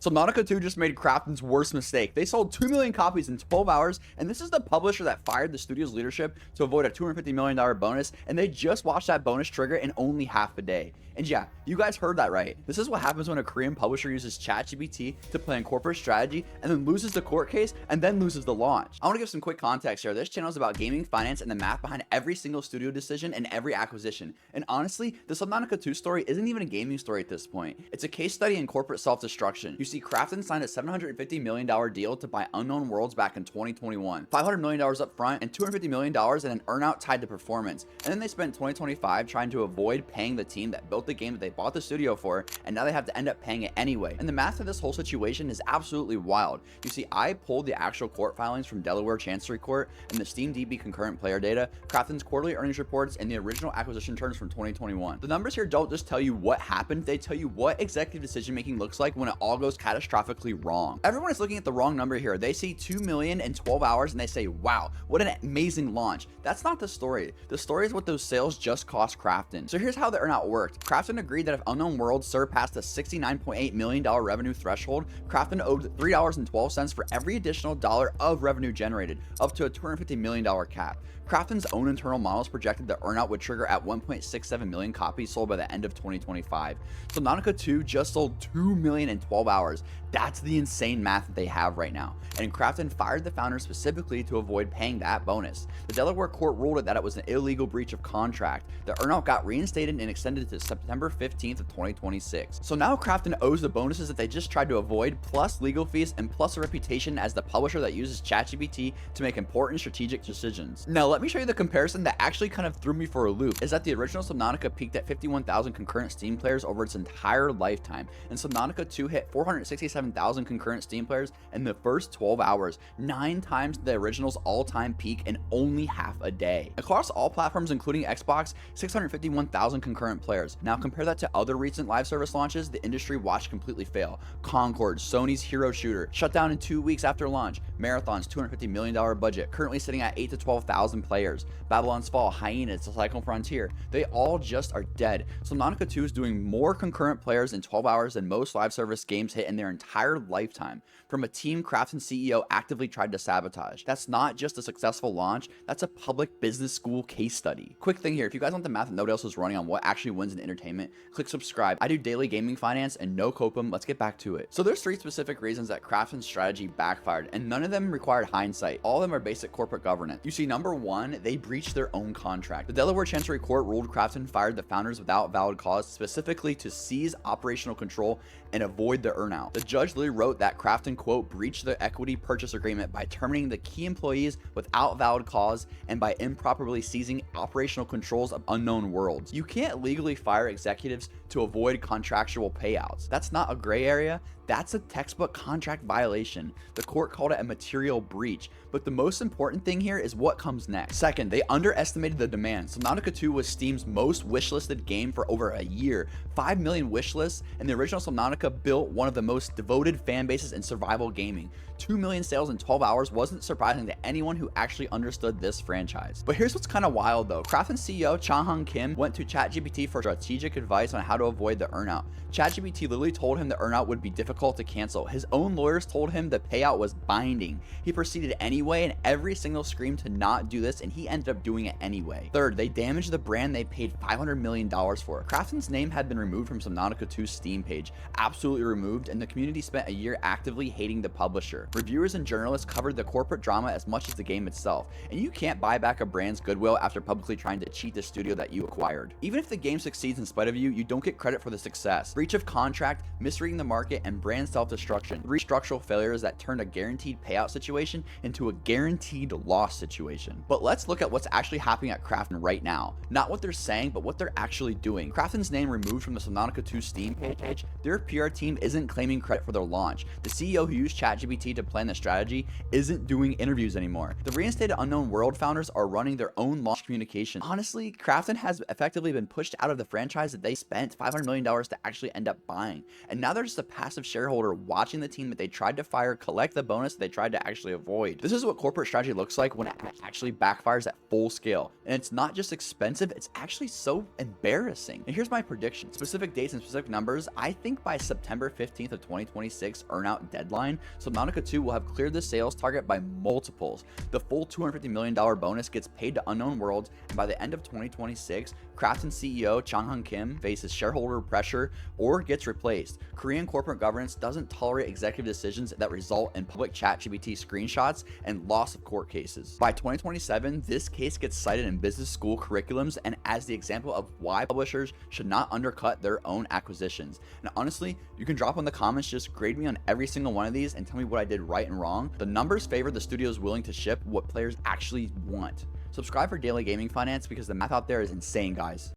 Subnautica 2 just made Krafton's worst mistake. They sold 2 million copies in 12 hours, and this is the publisher that fired the studio's leadership to avoid a $250 million bonus, and they just watched that bonus trigger in only half a day. And yeah, you guys heard that right. This is what happens when a Korean publisher uses ChatGPT to plan corporate strategy and then loses the court case and then loses the launch. I want to give some quick context here. This channel is about gaming, finance, and the math behind every single studio decision and every acquisition. And honestly, the Subnautica 2 story isn't even a gaming story at this point. It's a case study in corporate self-destruction. You see, Krafton signed a $750 million deal to buy Unknown Worlds back in 2021. $500 million up front and $250 million in an earnout tied to performance. And then they spent 2025 trying to avoid paying the team that built the game that they bought the studio for, and now they have to end up paying it anyway. And the math of this whole situation is absolutely wild. You see, I pulled the actual court filings from Delaware Chancery Court and the SteamDB concurrent player data, Krafton's quarterly earnings reports, and the original acquisition terms from 2021. The numbers here don't just tell you what happened, they tell you what executive decision making looks like when it all goes catastrophically wrong. Everyone is looking at the wrong number here. They see 2 million in 12 hours and they say, wow, what an amazing launch. That's not the story. The story is what those sales just cost Krafton. So here's how the earnout worked. Krafton agreed that if Unknown Worlds surpassed the $69.8 million revenue threshold, Krafton owed $3.12 for every additional dollar of revenue generated, up to a $250 million cap. Krafton's own internal models projected the earnout would trigger at 1.67 million copies sold by the end of 2025. Subnautica 2 just sold 2 million in 12 hours. That's the insane math that they have right now. And Krafton fired the founder specifically to avoid paying that bonus. The Delaware court ruled that it was an illegal breach of contract. The earnout got reinstated and extended to September 15th of 2026. So now Krafton owes the bonuses that they just tried to avoid, plus legal fees and plus a reputation as the publisher that uses ChatGPT to make important strategic decisions. Now let me show you the comparison that actually kind of threw me for a loop. Is that the original Subnautica peaked at 51,000 concurrent Steam players over its entire lifetime, and Subnautica 2 hit 467,000 concurrent Steam players in the first 12 hours, 9 times the original's all-time peak in only half a day. Across all platforms including Xbox, 651,000 concurrent players. Now compare that to other recent live service launches the industry watched completely fail. Concord, Sony's Hero Shooter, shut down in 2 weeks after launch. Marathon's $250 million budget, currently sitting at 8 to 12,000 players. Babylon's Fall, Hyenas, The Cycle Frontier, they all just are dead. Subnautica 2 is doing more concurrent players in 12 hours than most live service games hit in their entire lifetime, from a team Krafton CEO actively tried to sabotage. That's not just a successful launch, that's a public business school case study. Quick thing here, if you guys want the math that nobody else is running on what actually wins in entertainment, click subscribe. I do daily gaming finance and no copum. Let's get back to it. So there's 3 specific reasons that Krafton's strategy backfired, and none of them required hindsight. All of them are basic corporate governance. You see, number 1, they breached their own contract. The Delaware Chancery Court ruled Krafton fired the founders without valid cause, specifically to seize operational control and avoid the earnout. The judge literally wrote that Krafton, quote, breached the equity purchase agreement by terminating the key employees without valid cause and by improperly seizing operational controls of Unknown Worlds. You can't legally fire executives to avoid contractual payouts. That's not a gray area. That's a textbook contract violation. The court called it a material breach. But the most important thing here is what comes next. Second, they underestimated the demand. Subnautica 2 was Steam's most wishlisted game for over a year. 5 million wishlists, and the original Subnautica built one of the most devoted fan bases in survival gaming. 2 million sales in 12 hours wasn't surprising to anyone who actually understood this franchise. But here's what's kind of wild though. Krafton CEO Cha-Hung Kim went to ChatGPT for strategic advice on how to avoid the earnout. ChatGPT literally told him the earnout would be difficult to cancel. His own lawyers told him the payout was binding. He proceeded anyway, and every single screamed to not do this, and he ended up doing it anyway. Third, they damaged the brand they paid $500 million for. Krafton's name had been removed from Subnautica 2's Steam page, absolutely removed, and the community spent a year actively hating the publisher. Reviewers and journalists covered the corporate drama as much as the game itself, and you can't buy back a brand's goodwill after publicly trying to cheat the studio that you acquired. Even if the game succeeds in spite of you, you don't get credit for the success. Breach of contract, misreading the market, and brand self-destruction. 3 structural failures that turned a guaranteed payout situation into a guaranteed loss situation. But let's look at what's actually happening at Krafton right now. Not what they're saying, but what they're actually doing. Krafton's name removed from the Subnautica 2 Steam page, their PR team isn't claiming credit for their launch. The CEO who used ChatGPT to plan the strategy isn't doing interviews anymore. The reinstated Unknown World founders are running their own launch communication. Honestly, Krafton has effectively been pushed out of the franchise that they spent $500 million to actually end up buying. And now they're just a passive shareholder watching the team that they tried to fire collect the bonus they tried to actually avoid. This is what corporate strategy looks like when it actually backfires at full scale. And it's not just expensive, it's actually so embarrassing. And here's my prediction. Specific dates and specific numbers. I think by September 15th of 2026 earnout deadline, Subnautica 2 will have cleared the sales target by multiples. The full $250 million bonus gets paid to unknown worlds, and by the end of 2026, Krafton CEO Chang-Hung Kim faces shareholder pressure or gets replaced. Korean corporate governance doesn't tolerate executive decisions that result in public ChatGPT screenshots and loss of court cases. By 2027, this case gets cited in business school curriculums and as the example of why publishers should not undercut their own acquisitions. And honestly, you can drop in the comments, just grade me on every single one of these and tell me what I did right and wrong. The numbers favor the studios willing to ship what players actually want. Subscribe for daily gaming finance because the math out there is insane, guys.